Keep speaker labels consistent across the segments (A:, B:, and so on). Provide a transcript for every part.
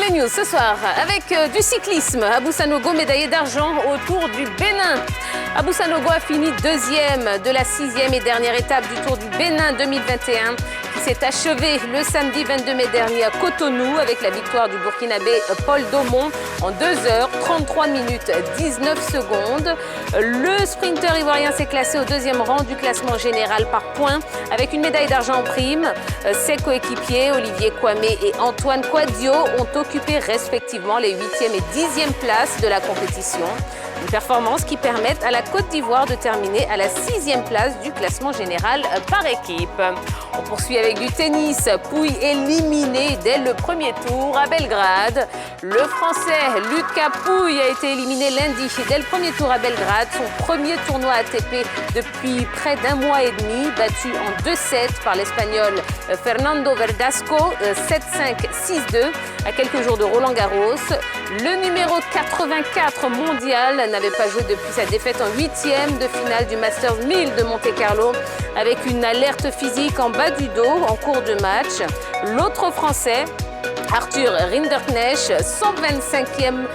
A: les news ce soir, avec du cyclisme, Abou Sanogo médaillé d'argent au Tour du Bénin. Abou Sanogo a fini deuxième de la 6e et dernière étape du Tour du Bénin 2021 qui s'est achevé le samedi 22 mai dernier à Cotonou avec la victoire du Burkinabé Paul Daumont en 2h33 minutes 19 secondes. Le sprinter ivoirien s'est classé au deuxième rang du classement général par points avec une médaille d'argent en prime. Ses coéquipiers Olivier Kwame et Antoine Quadio ont occupé respectivement les 8e et 10e places de la compétition. Une performance qui permet à la Côte d'Ivoire de terminer à la 6e place du classement général par équipe. On poursuit avec du tennis. Pouille éliminé dès le premier tour à Belgrade. Le Français Lucas Pouille a été éliminé lundi dès le premier tour à Belgrade. Son premier tournoi ATP depuis près d'un mois et demi, battu en 2-7 par l'Espagnol Fernando Verdasco, 7-5, 6-2, à quelques jours de Roland-Garros. Le numéro 84 mondial n'avait pas joué depuis sa défaite en 8e de finale du Masters 1000 de Monte-Carlo avec une alerte physique en bas du dos en cours de match. L'autre Français, Arthur Rinderknecht, 125e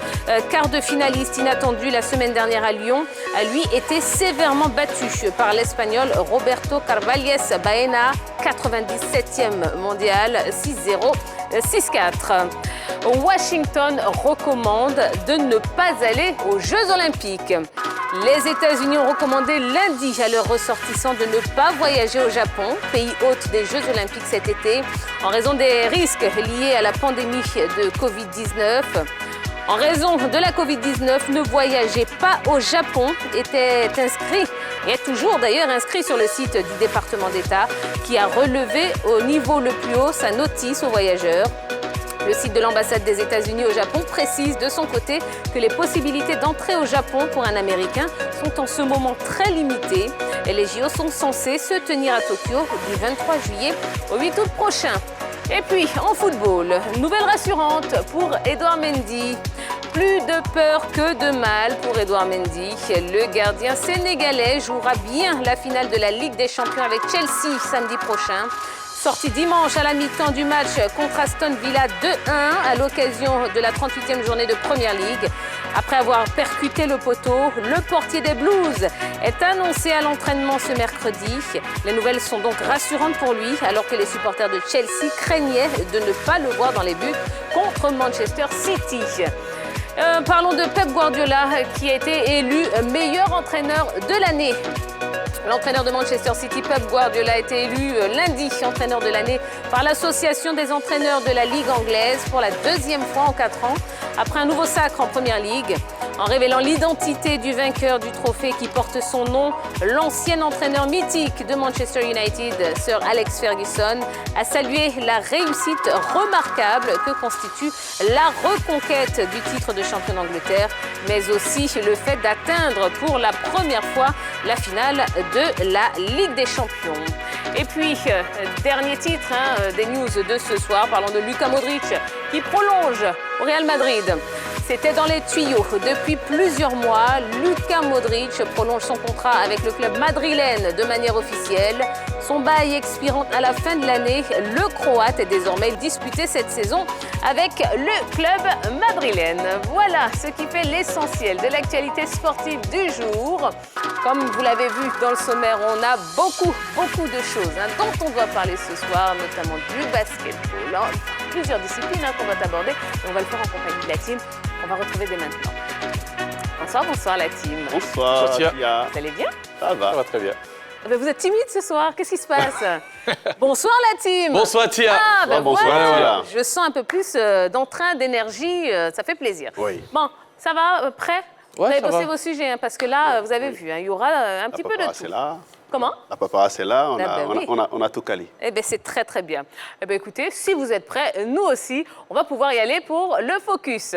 A: quart de finaliste inattendu la semaine dernière à Lyon, a lui été sévèrement battu par l'Espagnol Roberto Carvalles Baena, 97e mondial, 6-0, 6-4. Washington recommande de ne pas aller aux Jeux Olympiques. Les États-Unis ont recommandé lundi à leurs ressortissants de ne pas voyager au Japon, pays hôte des Jeux Olympiques cet été, en raison des risques liés à la pandémie de Covid-19. En raison de la Covid-19, ne voyagez pas au Japon était inscrit, et est toujours d'ailleurs inscrit sur le site du département d'État, qui a relevé au niveau le plus haut sa notice aux voyageurs. Le site de l'ambassade des États-Unis au Japon précise de son côté que les possibilités d'entrer au Japon pour un Américain sont en ce moment très limitées et les JO sont censés se tenir à Tokyo du 23 juillet au 8 août prochain. Et puis, en football, nouvelle rassurante pour Edouard Mendy. Plus de peur que de mal pour Edouard Mendy. Le gardien sénégalais jouera bien la finale de la Ligue des Champions avec Chelsea samedi prochain. Sorti dimanche à la mi-temps du match contre Aston Villa 2-1 à l'occasion de la 38e journée de Premier League. Après avoir percuté le poteau, le portier des Blues est annoncé à l'entraînement ce mercredi. Les nouvelles sont donc rassurantes pour lui alors que les supporters de Chelsea craignaient de ne pas le voir dans les buts contre Manchester City. Parlons de Pep Guardiola qui a été élu meilleur entraîneur de l'année. L'entraîneur de Manchester City, Pep Guardiola, a été élu lundi entraîneur de l'année par l'association des entraîneurs de la Ligue anglaise pour la deuxième fois en 4 ans, après un nouveau sacre en Premier League. En révélant l'identité du vainqueur du trophée qui porte son nom, l'ancien entraîneur mythique de Manchester United, Sir Alex Ferguson, a salué la réussite remarquable que constitue la reconquête du titre de champion d'Angleterre, mais aussi le fait d'atteindre pour la première fois la finale de la Ligue des Champions. Et puis, dernier titre des news de ce soir, parlons de Luka Modric qui prolonge au Real Madrid. C'était dans les tuyaux. Depuis plusieurs mois, Luka Modric prolonge son contrat avec le club madrilène de manière officielle. Son bail expirant à la fin de l'année, le Croate est désormais disputé cette saison avec le club madrilène. Voilà ce qui fait l'essentiel de l'actualité sportive du jour. Comme vous l'avez vu dans le sommaire, on a beaucoup de choses dont on doit parler ce soir, notamment du basketball. Plusieurs disciplines qu'on va aborder et on va le faire en compagnie de la team. On va retrouver dès maintenant. Bonsoir la team.
B: Bonsoir, Tia.
A: Vous allez bien?
B: Ça va très bien.
A: Vous êtes timide ce soir, qu'est-ce qui se passe? Bonsoir la team.
C: Bonsoir Tia.
B: Bonsoir.
A: Voilà. Je sens un peu plus d'entrain, d'énergie, ça fait plaisir.
B: Oui.
A: Vous savez, prêt? Vous
C: Ouais,
A: avez
C: ça
A: bossé
C: va.
A: vos sujets, vous avez vu, il y aura un petit peu de tout.
B: Là.
A: Comment?
B: La paparazzi est là,
A: oui.
B: on a tout calé.
A: Eh bien, c'est très bien. Eh bien, écoutez, si vous êtes prêts, nous aussi, on va pouvoir y aller pour le focus.